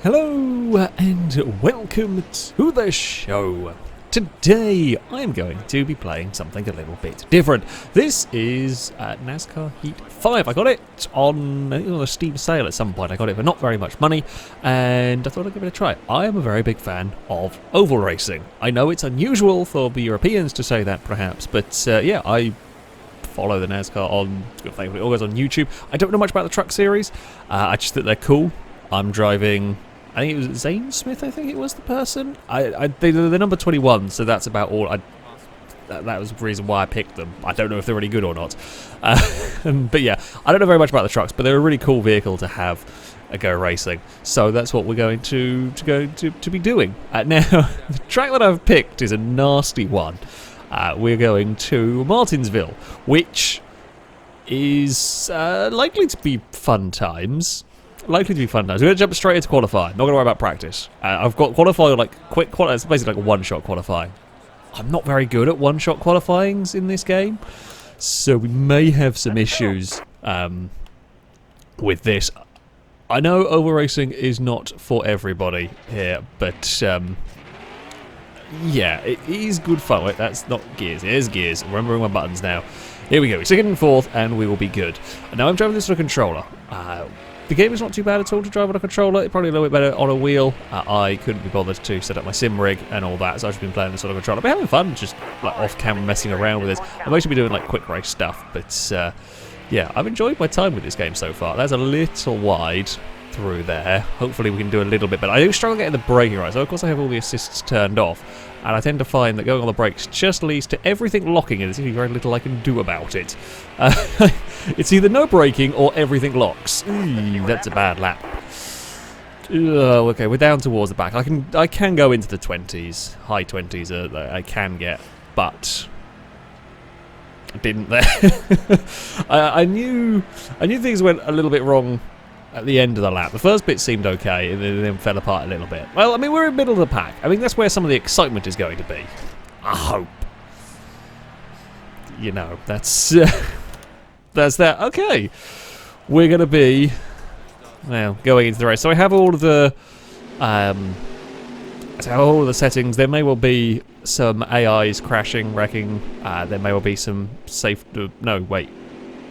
Hello and welcome to the show. Today I'm going to be playing something a little bit different. This is Nascar Heat 5. I got it on, I think, on a Steam sale at some point. I got it for not very much money and I thought I'd give it a try. I am a very big fan of oval racing. I know it's unusual for the Europeans to say that perhaps, but yeah, I follow the NASCAR on, it all goes on YouTube. I don't know much about the truck series. I just think they're cool. I'm driving, I think it was Zane Smith, I think it was the person. They're number 21, so that's about all. That was the reason why I picked them. I don't know if they're any good or not. But yeah, I don't know very much about the trucks, but they're a really cool vehicle to have a go racing. So that's what we're going to be doing. Now, the track that I've picked is a nasty one. We're going to Martinsville, which is likely to be fun times. We're going to jump straight into qualifying. Not going to worry about practice. I've got qualifying, like quick qualifying. It's basically like a one-shot qualifying. I'm not very good at one-shot qualifyings in this game, so we may have some issues with this. I know oval racing is not for everybody here, but yeah, it is good fun. Wait, that's not gears. It is gears. I'm remembering my buttons now. Here we go. Second and fourth, and we will be good. And now I'm driving this on a controller. The game is not too bad at all to drive on a controller. It's probably a little bit better on a wheel. I couldn't be bothered to set up my sim rig and all that, so I've just been playing this on a controller. But having fun, just like off-camera messing around with this. I'm mostly doing like quick race stuff, but yeah, I've enjoyed my time with this game so far. That's a little wide through there. Hopefully we can do a little bit better. I do struggle getting the braking right, so of course I have all the assists turned off. And I tend to find that going on the brakes just leads to everything locking, and there's really very little I can do about it. It's either no braking or everything locks. That's a bad lap. Okay, we're down towards the back. I can go into the 20s, high 20s. I can get, but I didn't there. I knew things went a little bit wrong at the end of the lap. The first bit seemed okay, and then fell apart a little bit. Well, I mean, we're in the middle of the pack. I mean, that's where some of the excitement is going to be. I hope. You know, that's that. Okay. We're going to be, well, going into the race. So I have all of the settings. There may well be some AIs crashing, wrecking. There may well be some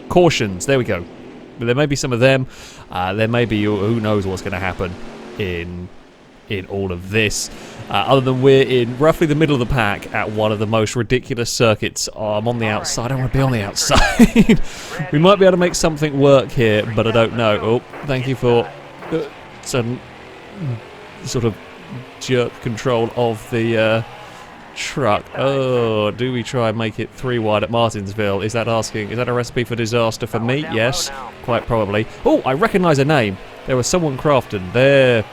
cautions. There we go. But there may be some of them. There may be, who knows what's going to happen in all of this. Other than we're in roughly the middle of the pack at one of the most ridiculous circuits. I'm on the outside. I want to be on the outside. We might be able to make something work here, but I don't know. Oh, thank you for some sort of jerk control of the truck. Oh, do we try and make it 3 wide at Martinsville? Is that a recipe for disaster for me? Yes, quite probably. Oh, I recognise a name. There was someone crafting there.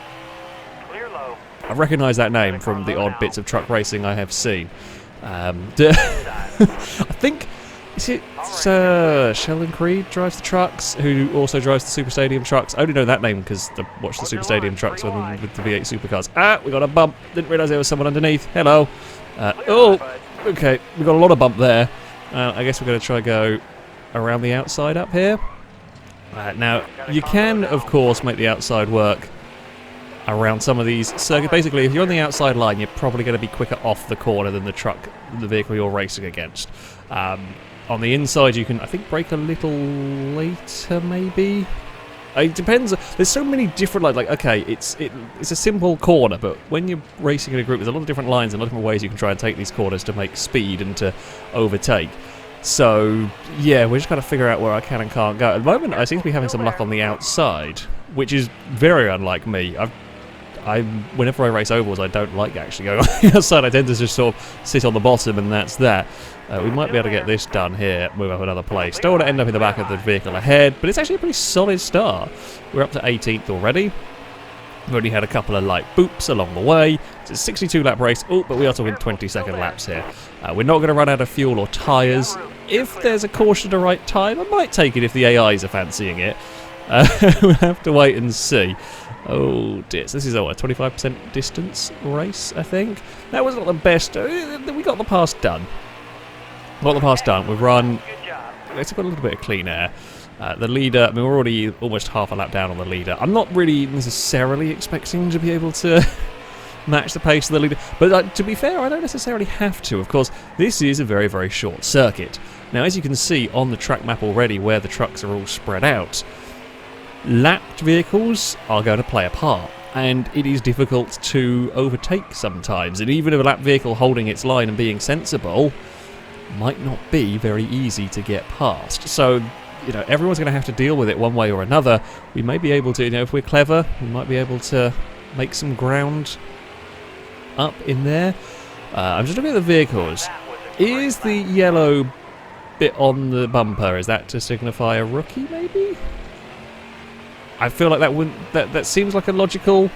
I recognise that name from the odd bits of truck racing I have seen. I think, is it Sheldon Creed drives the trucks, who also drives the Super Stadium trucks? I only know that name because I watched the Super Stadium trucks with the V8 supercars. We got a bump. Didn't realise there was someone underneath. Hello. Oh, okay. We got a lot of bump there. I guess we're going to try to go around the outside up here. Now, you can, of course, make the outside work around some of these circuits. Basically, if you're on the outside line, you're probably going to be quicker off the corner than the vehicle you're racing against. On the inside, you can, I think, brake a little later, maybe. It depends. There's so many different okay, it's a simple corner, but when you're racing in a group, there's a lot of different lines and a lot of different ways you can try and take these corners to make speed and to overtake. So yeah, we're just trying to figure out where I can and can't go. At the moment, I seem to be having some luck on the outside, which is very unlike me. Whenever I race ovals, I don't like actually going on the outside. I tend to just sort of sit on the bottom, and that's that. We might be able to get this done here, move up another place. Don't want to end up in the back of the vehicle ahead, but it's actually a pretty solid start. We're up to 18th already. We've only had a couple of light boops along the way. It's a 62 lap race. Oh, but we are talking 20-second laps here. We're not going to run out of fuel or tyres. If there's a caution at the right time, I might take it if the AIs are fancying it. We'll have to wait and see. Oh dear, so this is a 25% distance race, I think. That was not the best. We got the pass done. We've run let's have a little bit of clean air. The leader, I mean, we're already almost half a lap down on the leader. I'm not really necessarily expecting to be able to match the pace of the leader, but to be fair, I don't necessarily have to. Of course, this is a very, very short circuit. Now, as you can see on the track map already, where the trucks are all spread out, lapped vehicles are going to play a part, and it is difficult to overtake sometimes. And even a lapped vehicle holding its line and being sensible might not be very easy to get past. So, you know, everyone's going to have to deal with it one way or another. We may be able to, you know, if we're clever, we might be able to make some ground up in there. I'm just looking at the vehicles. Is the yellow bit on the bumper, is that to signify a rookie, maybe? I feel like that wouldn't. That seems like a logical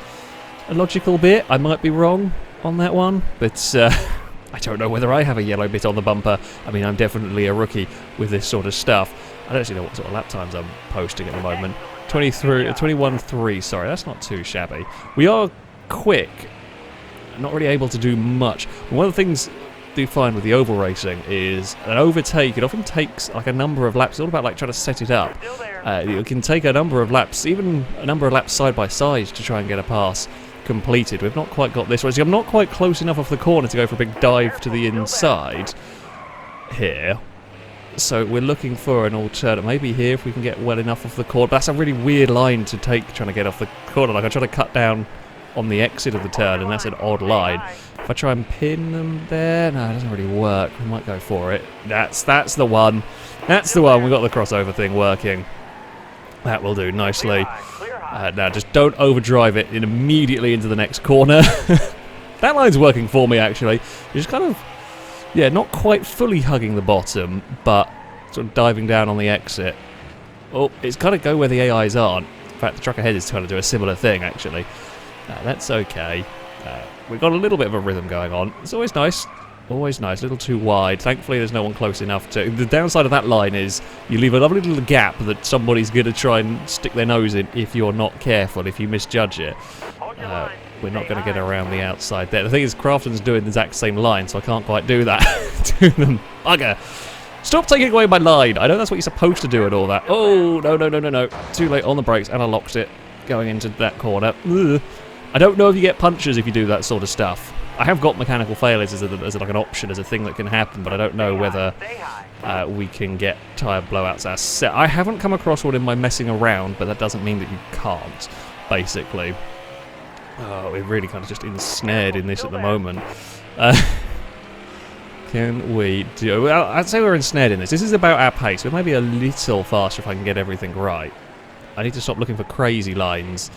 bit. I might be wrong on that one, but I don't know whether I have a yellow bit on the bumper. I mean, I'm definitely a rookie with this sort of stuff. I don't actually know what sort of lap times I'm posting at the moment. 21.3, sorry, that's not too shabby. We are quick, not really able to do much. One of the things I do find with the oval racing is an overtake, it often takes like a number of laps. It's all about like trying to set it up. You can take a number of laps, even a number of laps side by side to try and get a pass completed. We've not quite got this one. So I'm not quite close enough off the corner to go for a big dive to the inside here. So we're looking for an alternate. Maybe here if we can get well enough off the corner. But that's a really weird line to take trying to get off the corner. Like I try to cut down on the exit of the turn, and that's an odd line. If I try and pin them there, no, it doesn't really work. We might go for it. That's the one. That's the one. We've got the crossover thing working. That will do nicely. Now just don't overdrive it immediately into the next corner. That line's working for me, actually. You're just kind of, yeah, not quite fully hugging the bottom, but sort of diving down on the exit. Oh, it's got to go where the AIs aren't. In fact, the truck ahead is trying to do a similar thing, actually. That's okay. We've got a little bit of a rhythm going on. It's always nice. Always nice. A little too wide. Thankfully, there's no one close enough to... The downside of that line is you leave a lovely little gap that somebody's going to try and stick their nose in if you're not careful, if you misjudge it. We're not going to get around the outside there. The thing is, Crafton's doing the exact same line, so I can't quite do that to them. Bugger. Stop taking away my line. I know that's what you're supposed to do and all that. Oh, no. Too late on the brakes, and I locked it going into that corner. Ugh. I don't know if you get punches if you do that sort of stuff. I have got mechanical failures as like an option, as a thing that can happen, but I don't know whether we can get tyre blowouts as set. I haven't come across one in my messing around, but that doesn't mean that you can't, basically. Oh, we're really kind of just ensnared in this at the moment. Can we do... Well, I'd say we're ensnared in this. This is about our pace. We may be a little faster if I can get everything right. I need to stop looking for crazy lines.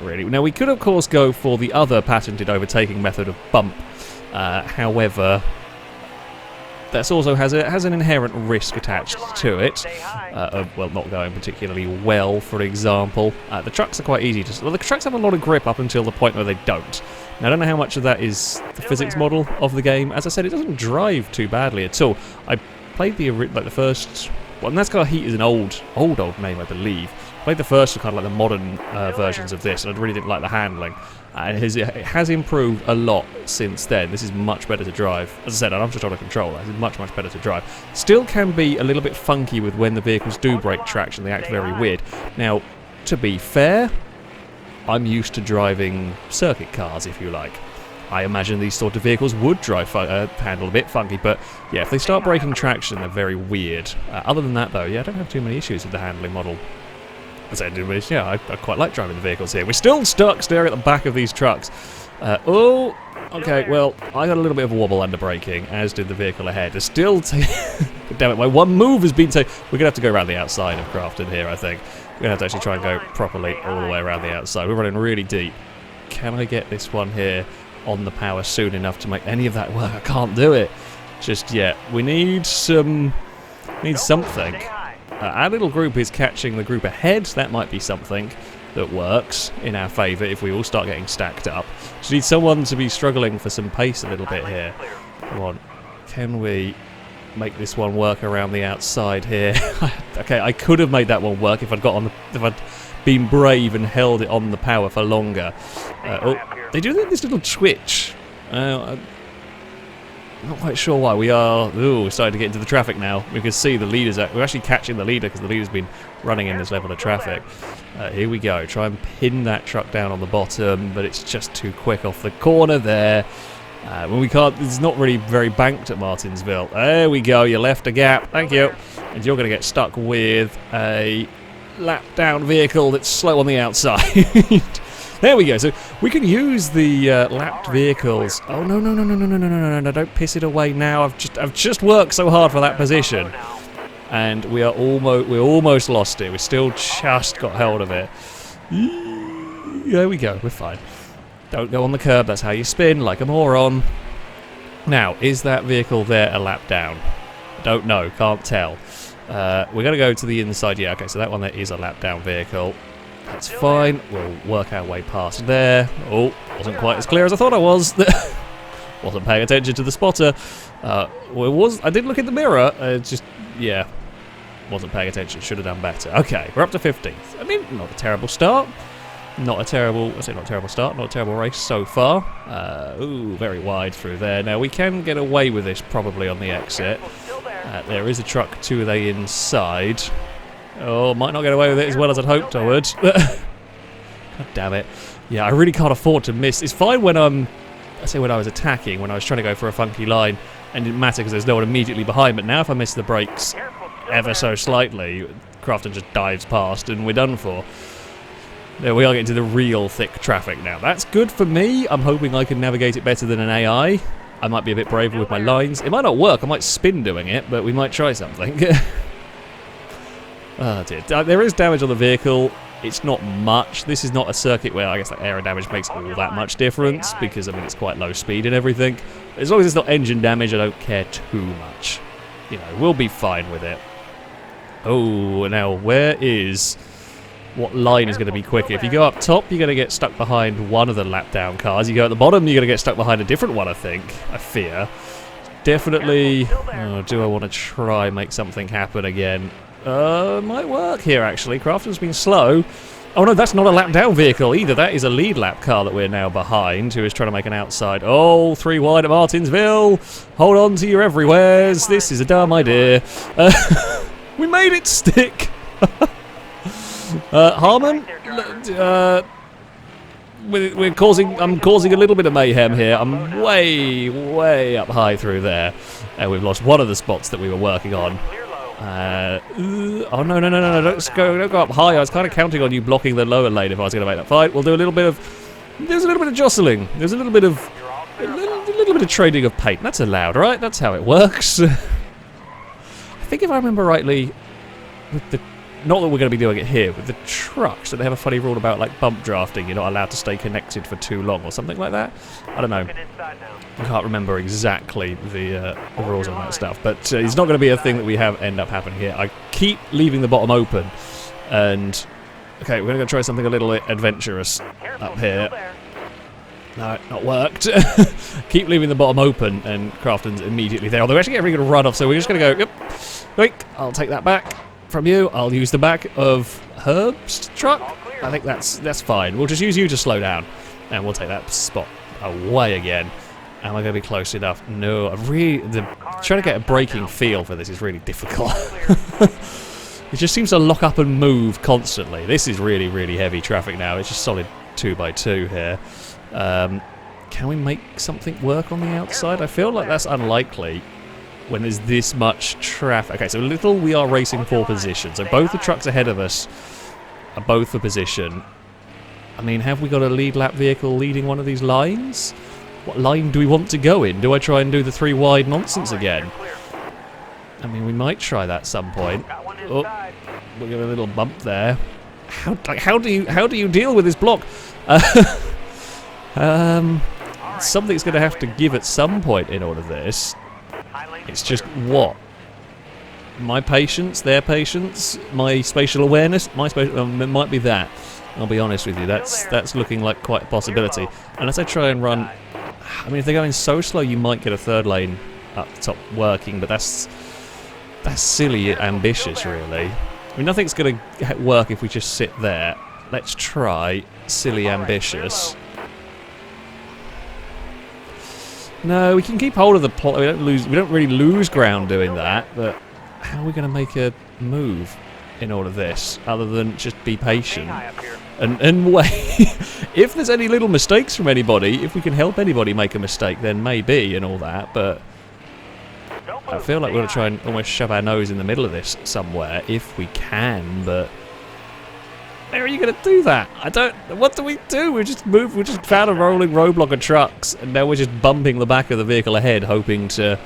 Really. Now, we could, of course, go for the other patented overtaking method of bump. However, that also has an inherent risk attached to it. Of, well, not going particularly well, for example. The trucks are quite easy to... Well, the trucks have a lot of grip up until the point where they don't. Now, I don't know how much of that is the physics model of the game. As I said, it doesn't drive too badly at all. I played the first... Well, Nascar Heat is an old name, I believe. Played the first kind of like the modern versions of this, and I really didn't like the handling. And it has improved a lot since then. This is much better to drive. As I said, I'm just on a controller. It's much better to drive. Still can be a little bit funky with when the vehicles do break traction. They act very weird. Now, to be fair, I'm used to driving circuit cars, if you like. I imagine these sort of vehicles would handle a bit funky, but yeah, if they start breaking traction, they're very weird. Other than that, though, yeah, I don't have too many issues with the handling model. As I did, yeah, I quite like driving the vehicles here. We're still stuck staring at the back of these trucks. Oh, okay, well, I got a little bit of a wobble under braking, as did the vehicle ahead. It's still damn it, my one move has been taken. We're going to have to go around the outside of Crafton here, I think. We're going to have to actually try and go properly all the way around the outside. We're running really deep. Can I get this one here on the power soon enough to make any of that work? I can't do it just yet. We need something. Our little group is catching the group ahead. That might be something that works in our favour if we all start getting stacked up. Just need someone to be struggling for some pace a little bit here. Come on. Can we make this one work around the outside here? Okay, I could have made that one work if I'd been brave and held it on the power for longer. Oh, they do this little twitch. Not quite sure why. We are we're starting to get into the traffic now. We can see the leaders. We're actually catching the leader because the leader's been running in this level of traffic. Here we go. Try and pin that truck down on the bottom, but it's just too quick off the corner there. When we can't, it's not really very banked at Martinsville. There we go. You left a gap. Thank you. And you're going to get stuck with a lap down vehicle that's slow on the outside. There we go. So we can use the lapped vehicles. Oh no! Don't piss it away now. I've just worked so hard for that position, and we're almost lost it. We still just got hold of it. There we go. We're fine. Don't go on the curb. That's how you spin, like a moron. Now, is that vehicle there a lap down? Don't know. Can't tell. We're going to go to the inside. Yeah. Okay. So that one there is a lap down vehicle. That's fine. We'll work our way past there. Oh, wasn't quite as clear as I thought I was. Wasn't paying attention to the spotter. I did look in the mirror. Yeah, wasn't paying attention. Should have done better. Okay, we're up to 15th. I mean, not a terrible start. Not a terrible start. Not a terrible race so far. Very wide through there. Now we can get away with this probably on the exit. There is a truck to the inside. Oh, might not get away with it as well as I'd hoped I would. God damn it. Yeah, I really can't afford to miss. It's fine when when I was attacking, when I was trying to go for a funky line, and it didn't matter because there's no one immediately behind. But now if I miss the brakes ever so slightly, Crafton just dives past and we're done for. There we are getting to the real thick traffic now. That's good for me. I'm hoping I can navigate it better than an AI. I might be a bit braver with my lines. It might not work. I might spin doing it, but we might try something. Oh dear. There is damage on the vehicle. It's not much. This is not a circuit where I guess like aero damage makes all that much difference because I mean it's quite low speed and everything. As long as it's not engine damage, I don't care too much. You know, we'll be fine with it. Oh, now what line is going to be quicker? If you go up top, you're going to get stuck behind one of the lap down cars. You go at the bottom, you're going to get stuck behind a different one, I think. I fear. Definitely. Oh, do I want to try make something happen again? Might work here actually. Crafton's been slow. Oh no, that's not a lap down vehicle either. That is a lead lap car that we're now behind, who is trying to make an outside. Oh, 3 wide at Martinsville. Hold on to your everywheres. This is a dumb idea. We made it stick. Harmon, I'm causing a little bit of mayhem here. I'm way up high through there, and we've lost one of the spots that we were working on. Oh no! Don't go up high. I was kind of counting on you blocking the lower lane if I was going to make that fight. We'll do a little bit of. There's a little bit of jostling. There's a little bit of trading of paint. That's allowed, right? That's how it works. I think if I remember rightly, with the not that we're going to be doing it here with the trucks, that they have a funny rule about like bump drafting. You're not allowed to stay connected for too long or something like that. I don't know. I can't remember exactly the rules on that stuff, but it's not going to be a thing that we have end up happening here. I keep leaving the bottom open, and okay, we're going to try something a little bit adventurous up here. No, not worked. Keep leaving the bottom open, and Crafton's immediately there. Although we're actually getting ready to run off, so we're just going to go. Yep, quick. I'll take that back from you. I'll use the back of Herb's truck. I think that's fine. We'll just use you to slow down, and we'll take that spot away again. Am I going to be close enough? No. Trying to get a braking feel for this is really difficult. It just seems to lock up and move constantly. This is really, really heavy traffic now. It's just solid 2x2 here. Can we make something work on the outside? I feel like that's unlikely when there's this much traffic. Okay, so we are racing for position. So both the trucks ahead of us are both for position. I mean, have we got a lead lap vehicle leading one of these lines? What line do we want to go in? Do I try and do the 3 wide nonsense again? I mean, we might try that at some point. Oh, we got a little bump there. How do you deal with this block? Something's going to have to give at some point in all of this. It's just what? My patience, their patience, my spatial awareness. It might be that. I'll be honest with you. That's looking like quite a possibility. Unless I try and run. I mean, if they're going so slow, you might get a third lane up the top working, but that's silly ambitious, really. I mean, nothing's going to work if we just sit there. Let's try silly ambitious. No, we can keep hold of the plot. We don't really lose ground doing that. But how are we going to make a move in all of this, other than just be patient and wait? If there's any little mistakes from anybody, if we can help anybody make a mistake, then maybe and all that. But I feel like we're going to try and almost shove our nose in the middle of this somewhere if we can. But how are you going to do that? What do we do? We just found a rolling roadblock of trucks, and now we're just bumping the back of the vehicle ahead, hoping to,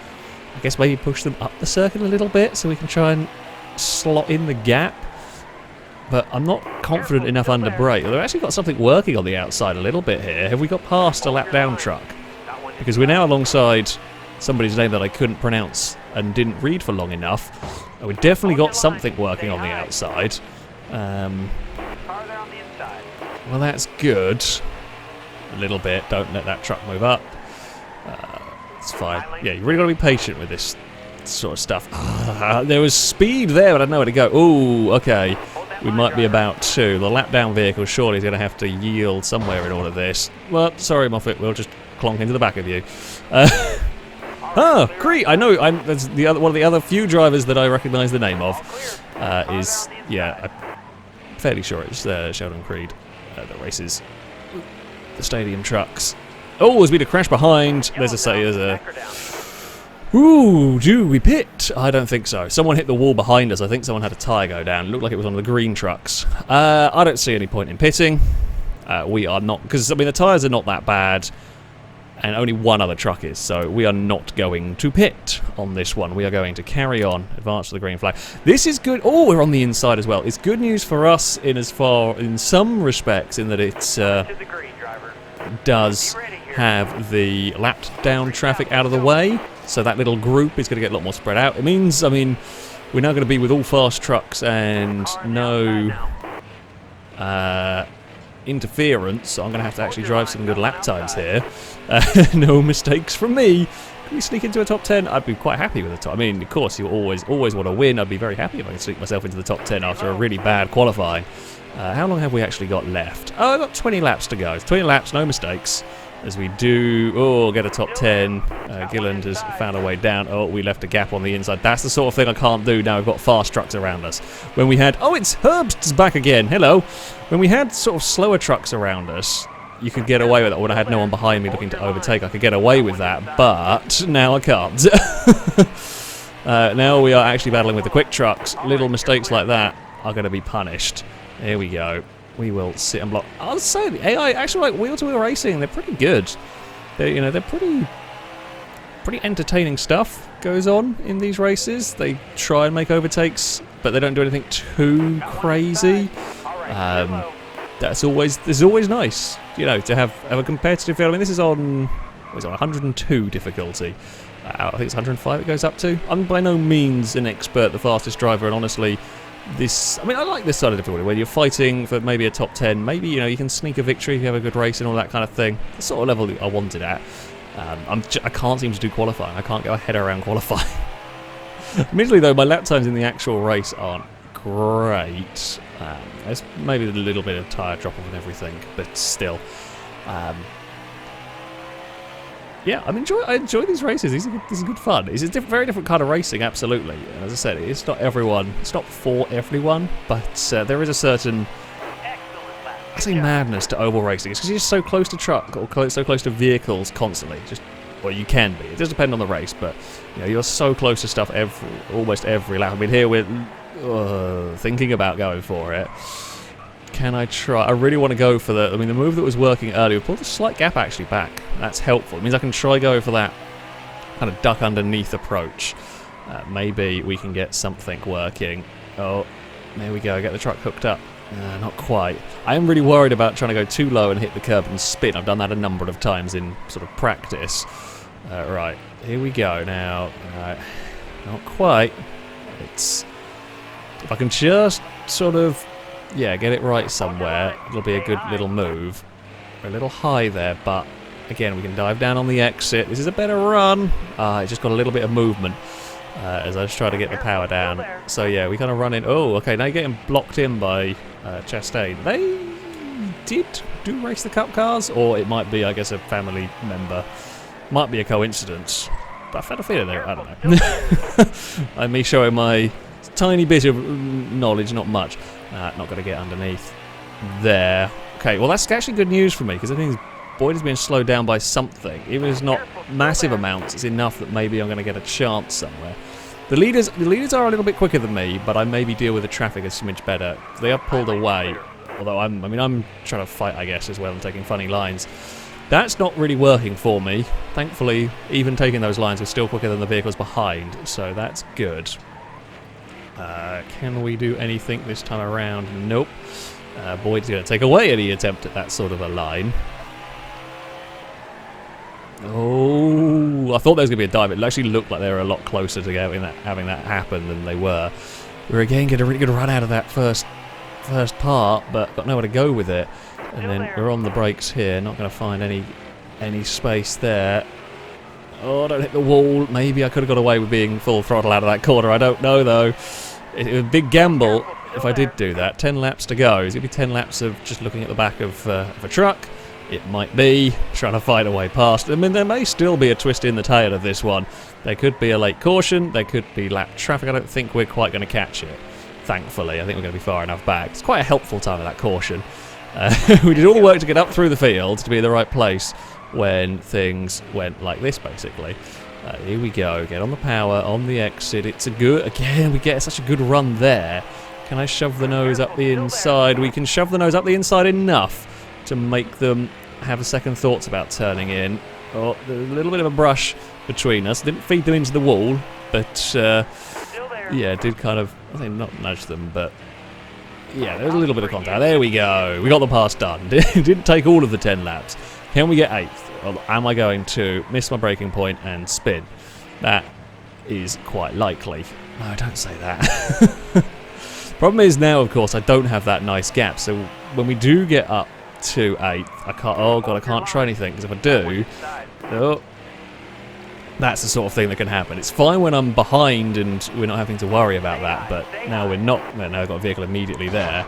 I guess, maybe push them up the circuit a little bit so we can try and slot in the gap. But I'm not confident enough under brake. They've actually got something working on the outside a little bit here. Have we got past a lap down truck? Because we're now alongside somebody's name that I couldn't pronounce and didn't read for long enough. We definitely got something working on the outside. Well, that's good. A little bit. Don't let that truck move up. It's fine. Yeah, you really got to be patient with this sort of stuff. There was speed there, but I don't know where to go. Ooh, okay. We might be about to. The lap down vehicle surely is going to have to yield somewhere in all of this. Well, sorry, Moffat. We'll just clonk into the back of you. Crete. I know. That's one of the other few drivers that I recognise the name of. I'm fairly sure it's Sheldon Creed. That races the stadium trucks. Oh, there's been a crash behind. There's a. Ooh, do we pit? I don't think so. Someone hit the wall behind us. I think someone had a tyre go down. It looked like it was one of the green trucks. I don't see any point in pitting. We are not, because I mean the tyres are not that bad, and only one other truck is, so we are not going to pit on this one. We are going to carry on, advance to the green flag. This is good. Oh, we're on the inside as well. It's good news for us in some respects, in that it does have the lapped down traffic out of the way, so that little group is going to get a lot more spread out. It means, I mean, we're now going to be with all fast trucks and no interference, so I'm going to have to actually drive some good lap times here. No mistakes from me. Can we sneak into a top 10? I'd be quite happy with the top. I mean, of course, you always want to win. I'd be very happy if I could sneak myself into the top 10 after a really bad qualifying. How long have we actually got left? Oh, I've got 20 laps to go. 20 laps, no mistakes. As we do, get a top 10. Gilland has found a way down. Oh, we left a gap on the inside. That's the sort of thing I can't do now. We've got fast trucks around us. When we had, it's Herbst's back again. Hello. When we had sort of slower trucks around us, you could get away with it. When I had no one behind me looking to overtake, I could get away with that. But now I can't. Now we are actually battling with the quick trucks. Little mistakes like that are going to be punished. Here we go. We will sit and block. I'll say the AI actually, like wheel-to-wheel racing, they're pretty good. They're pretty entertaining stuff goes on in these races. They try and make overtakes, but they don't do anything too crazy. This is always nice, to have a competitive feel. I mean, this is on 102 difficulty. I think it's 105 it goes up to. I'm by no means an expert, the fastest driver, and honestly, I like this side of difficulty where you're fighting for maybe a top 10. Maybe, you can sneak a victory if you have a good race and all that kind of thing. The sort of level that I wanted at. I can't seem to do qualifying. I can't get my head around qualifying. Admittedly, though, my lap times in the actual race aren't great. There's maybe a little bit of tyre drop-off and everything, but still. Yeah, I enjoy these races. This is good fun. It's a very different kind of racing, absolutely. And as I said, it's not for everyone, but there is a certain, I say, madness to oval racing. It's because you're just so close to truck or so close to vehicles constantly. You can be. It does depend on the race, but you're so close to stuff almost every lap. I mean, here we're thinking about going for it. Can I try? I really want to go for the move that was working earlier. We pulled a slight gap actually back. That's helpful. It means I can try go for that kind of duck underneath approach. Maybe we can get something working. Oh, there we go. Get the truck hooked up. Not quite. I am really worried about trying to go too low and hit the curb and spin. I've done that a number of times in sort of practice. Right, here we go now. Not quite. If I can just sort of, get it right somewhere, it'll be a good little move. We're a little high there, but again, we can dive down on the exit. This is a better run. It's just got a little bit of movement as I just try to get the power down. So yeah, we kind of run in. Oh, okay, now you're getting blocked in by Chastain. They do race the Cup cars, or it might be, I guess, a family member Might be a coincidence, but I've had a feeling there. I don't know. I'm me showing my tiny bit of knowledge, not much. Not going to get underneath there. Okay, well that's actually good news for me, because I think Boyd has been slowed down by something. Even if it's not massive amounts, it's enough that maybe I'm going to get a chance somewhere. The leaders are a little bit quicker than me, but I maybe deal with the traffic a smidge better. They are pulled away, although I'm trying to fight, I guess, as well, and taking funny lines. That's not really working for me. Thankfully, even taking those lines, we're still quicker than the vehicles behind, so that's good. Can we do anything this time around? Nope. Boyd's going to take away any attempt at that sort of a line. Oh, I thought there was going to be a dive. It actually looked like they were a lot closer to having that happen than they were. We're again getting a really good run out of that first part, but got nowhere to go with it. And then we're on the brakes here, not going to find any space there. Oh, don't hit the wall. Maybe I could have got away with being full throttle out of that corner. I don't know, though. It was a big gamble if I did do that. 10 laps to go. Is it going to be 10 laps of just looking at the back of a truck? It might be. Trying to fight a way past. I mean, there may still be a twist in the tail of this one. There could be a late caution. There could be lap traffic. I don't think we're quite going to catch it. Thankfully, I think we're going to be far enough back. It's quite a helpful time of that caution. We did all the work to get up through the field to be in the right place when things went like this, basically. Here we go. Get on the power, on the exit. It's a good... Again, we get such a good run there. Can I shove the nose up the inside? We can shove the nose up the inside enough to make them have second thoughts about turning in. Oh, there's a little bit of a brush between us. Didn't feed them into the wall, but yeah, did kind of, I think not nudge them, but yeah, there's a little bit of contact. There we go. We got the pass done. Didn't take all of the 10 laps. Can we get 8th? Or am I going to miss my braking point and spin? That is quite likely. No, don't say that. Problem is now, of course, I don't have that nice gap. So when we do get up to 8th, I can't. Oh god, I can't try anything, because if I do, oh, that's the sort of thing that can happen. It's fine when I'm behind and we're not having to worry about that, but now we're not. Well, now I've got a vehicle immediately there.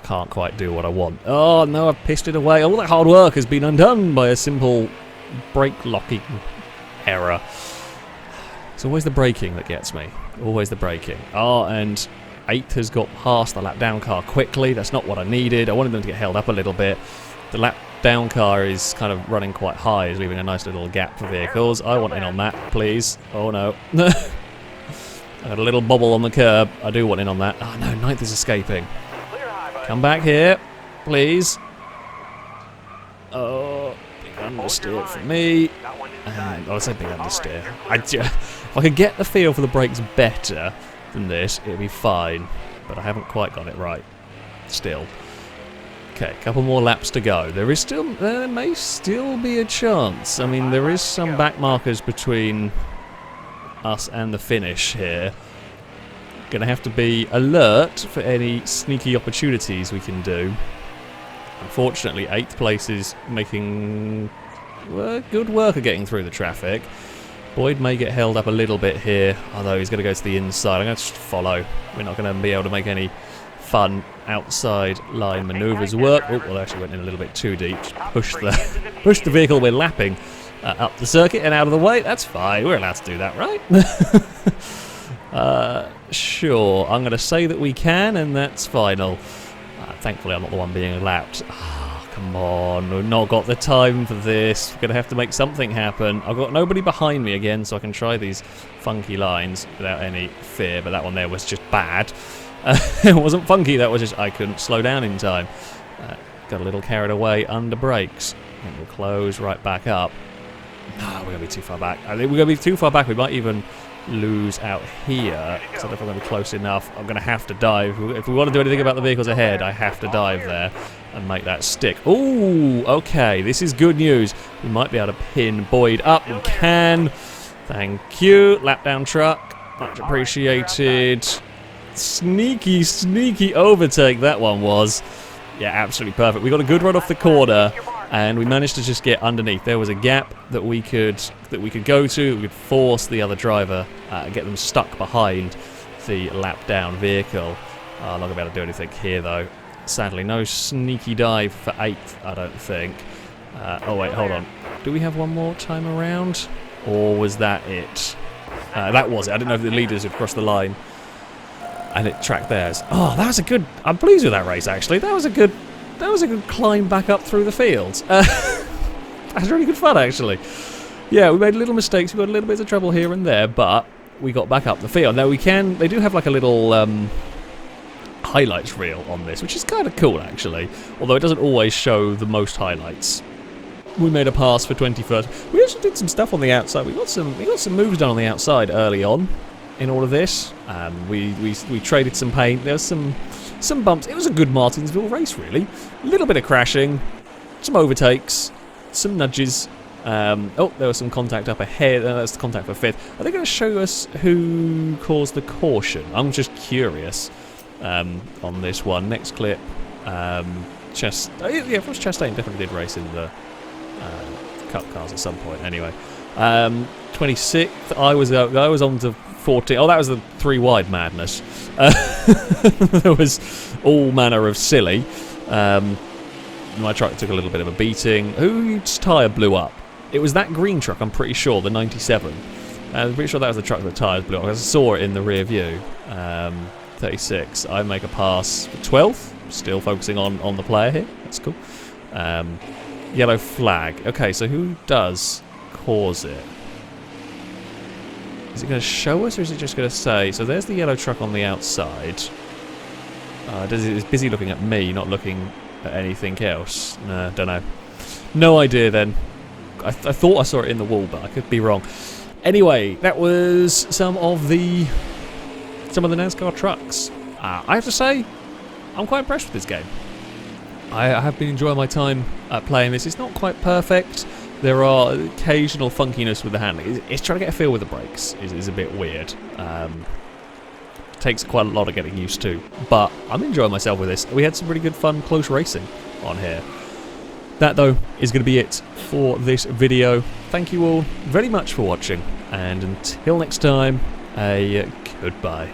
Can't quite do what I want. Oh no, I've pissed it away. All that hard work has been undone by a simple brake locking error. It's always the braking that gets me. Always the braking. Oh, and 8th has got past the lap down car quickly. That's not what I needed. I wanted them to get held up a little bit. The lap down car is kind of running quite high, is leaving a nice little gap for vehicles. I want in on that, please. Oh no. I got a little bobble on the curb. I do want in on that. Oh no, 9th is escaping. Come back here, please. Oh, big understeer for me. And I say big understeer. If I could get the feel for the brakes better than this, it'd be fine. But I haven't quite got it right. Still. Okay, a couple more laps to go. There may still be a chance. I mean, there is some back markers between us and the finish here. Gonna have to be alert for any sneaky opportunities we can do. Unfortunately, 8th place is making good work of getting through the traffic. Boyd may get held up a little bit here, although he's going to go to the inside. I'm going to just follow. We're not going to be able to make any fun outside line manoeuvres work. Oh, well, I actually went in a little bit too deep. Just push the vehicle we're lapping up the circuit and out of the way. That's fine. We're allowed to do that, right? Sure. I'm going to say that we can, and that's final. Thankfully, I'm not the one being lapped. Oh, come on. We've not got the time for this. We're going to have to make something happen. I've got nobody behind me again, so I can try these funky lines without any fear, but that one there was just bad. It wasn't funky, that was just I couldn't slow down in time. Got a little carried away under brakes. And we'll close right back up. No, we're going to be too far back. I think we're going to be too far back. We might even lose out here, because I don't know if I'm going to be close enough. I'm going to have to dive. If we want to do anything about the vehicles ahead, I have to dive there and make that stick. Ooh, okay, this is good news. We might be able to pin Boyd up. We can. Thank you. Lap down truck. Much appreciated. Sneaky, sneaky overtake that one was. Yeah, absolutely perfect. We got a good run off the corner, and we managed to just get underneath. There was a gap that we could go to. We could force the other driver, get them stuck behind the lap down vehicle. I'm not going to be able to do anything here, though. Sadly, no sneaky dive for 8th, I don't think. Oh wait, hold on. Do we have one more time around? Or was that it? That was it. I didn't know if the leaders had crossed the line. And it tracked theirs. Oh, that was a good... I'm pleased with that race, actually. That was a good climb back up through the fields. That was really good fun, actually. Yeah, we made little mistakes. We got a little bit of trouble here and there, but we got back up the field. Now, they do have like a little highlights reel on this, which is kind of cool, actually. Although it doesn't always show the most highlights. We made a pass for 21st. We also did some stuff on the outside. We got some moves done on the outside early on in all of this. We traded some paint. There was some bumps. It was a good Martinsville race, really. A little bit of crashing, some overtakes, some nudges. Oh, there was some contact up ahead. That's the contact for 5th. Are they going to show us who caused the caution? I'm just curious on this one. Next clip. Yeah, Frost Chastain definitely did race in the Cup cars at some point. Anyway, 26th. I was on to 14. Oh, that was the 3 wide madness. There was all manner of silly. My truck took a little bit of a beating. Whose tyre blew up? It was that green truck, I'm pretty sure, the 97. I'm pretty sure that was the truck that the tyres blew up. I saw it in the rear view. 36. I make a pass for 12th. Still focusing on the player here. That's cool. Yellow flag. Okay, so who does cause it? Is it going to show us, or is it just going to say... So there's the yellow truck on the outside. It's busy looking at me, not looking at anything else. No, don't know. No idea then. I thought I saw it in the wall, but I could be wrong. Anyway, that was some of the NASCAR trucks. I have to say, I'm quite impressed with this game. I have been enjoying my time playing this. It's not quite perfect. There are occasional funkiness with the handling. It's trying to get a feel with the brakes is a bit weird. Takes quite a lot of getting used to. But I'm enjoying myself with this. We had some really good fun close racing on here. That, though, is going to be it for this video. Thank you all very much for watching. And until next time, a goodbye.